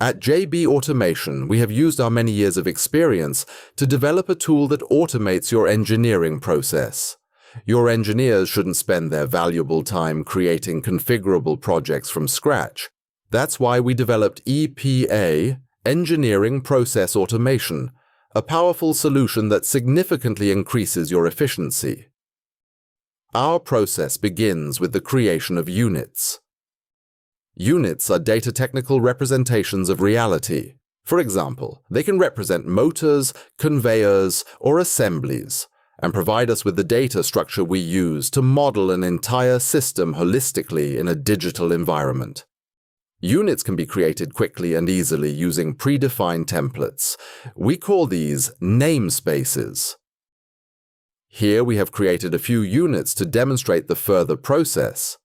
At JB Automation, we have used our many years of experience to develop a tool that automates your engineering process. Your engineers shouldn't spend their valuable time creating configurable projects from scratch. That's why we developed EPA, Engineering Process Automation, a powerful solution that significantly increases your efficiency. Our process begins with the creation of units. Units are data technical representations of reality. For example, they can represent motors, conveyors, or assemblies, and provide us with the data structure we use to model an entire system holistically in a digital environment. Units can be created quickly and easily using predefined templates. We call these namespaces. Here we have created a few units to demonstrate the further process.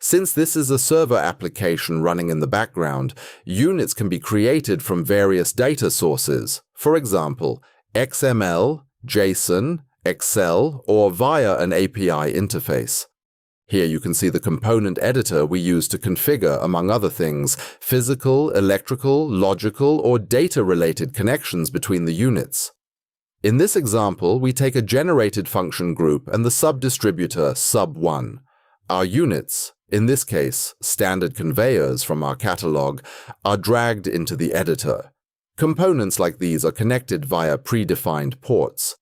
Since this is a server application running in the background, units can be created from various data sources, for example, XML, JSON, Excel, or via an API interface. Here you can see the component editor we use to configure, among other things, physical, electrical, logical, or data-related connections between the units. In this example, we take a generated function group and the subdistributor sub1. Our units, in this case, standard conveyors from our catalog, are dragged into the editor. Components like these are connected via predefined ports.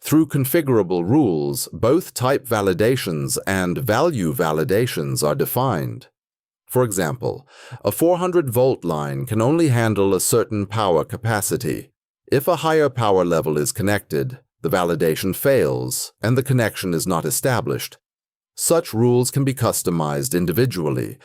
Through configurable rules, both type validations and value validations are defined. For example, a 400-volt line can only handle a certain power capacity. If a higher power level is connected, the validation fails and the connection is not established. Such rules can be customized individually.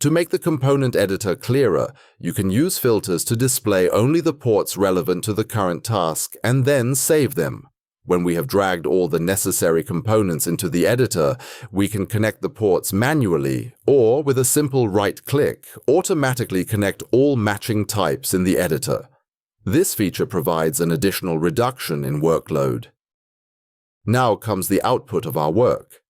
To make the component editor clearer, you can use filters to display only the ports relevant to the current task and then save them. When we have dragged all the necessary components into the editor, we can connect the ports manually or, with a simple right-click, automatically connect all matching types in the editor. This feature provides an additional reduction in workload. Now comes the output of our work.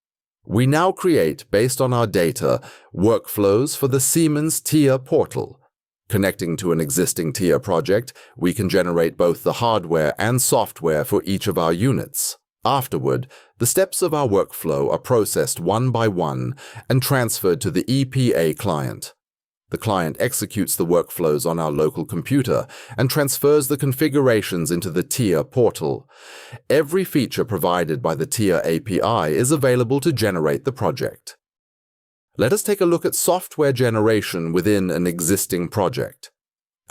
We now create, based on our data, workflows for the Siemens TIA portal. Connecting to an existing TIA project, we can generate both the hardware and software for each of our units. Afterward, the steps of our workflow are processed one by one and transferred to the EPA client. The client executes the workflows on our local computer and transfers the configurations into the TIA portal. Every feature provided by the TIA API is available to generate the project. Let us take a look at software generation within an existing project.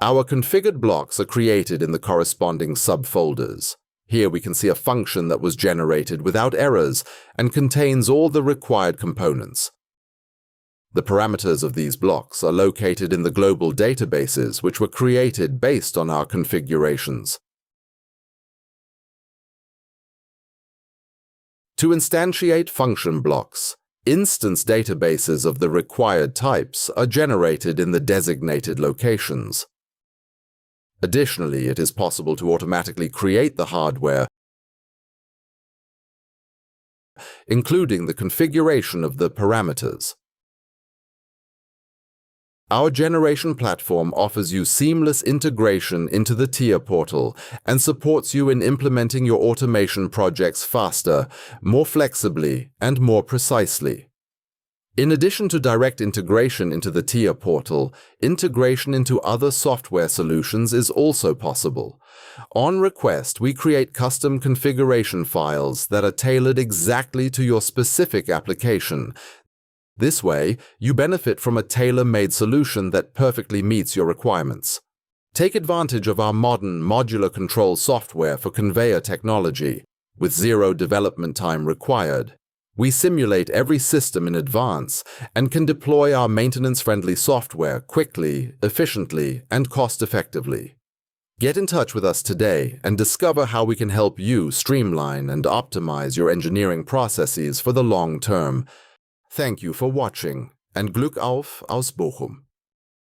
Our configured blocks are created in the corresponding subfolders. Here we can see a function that was generated without errors and contains all the required components. The parameters of these blocks are located in the global databases which were created based on our configurations. To instantiate function blocks, instance databases of the required types are generated in the designated locations. Additionally, it is possible to automatically create the hardware, including the configuration of the parameters. Our generation platform offers you seamless integration into the TIA portal and supports you in implementing your automation projects faster, more flexibly, and more precisely. In addition to direct integration into the TIA portal, integration into other software solutions is also possible. On request, we create custom configuration files that are tailored exactly to your specific application. This way, you benefit from a tailor-made solution that perfectly meets your requirements. Take advantage of our modern modular control software for conveyor technology, with zero development time required. We simulate every system in advance and can deploy our maintenance-friendly software quickly, efficiently, and cost-effectively. Get in touch with us today and discover how we can help you streamline and optimize your engineering processes for the long term. Thank you for watching and Glück auf aus Bochum.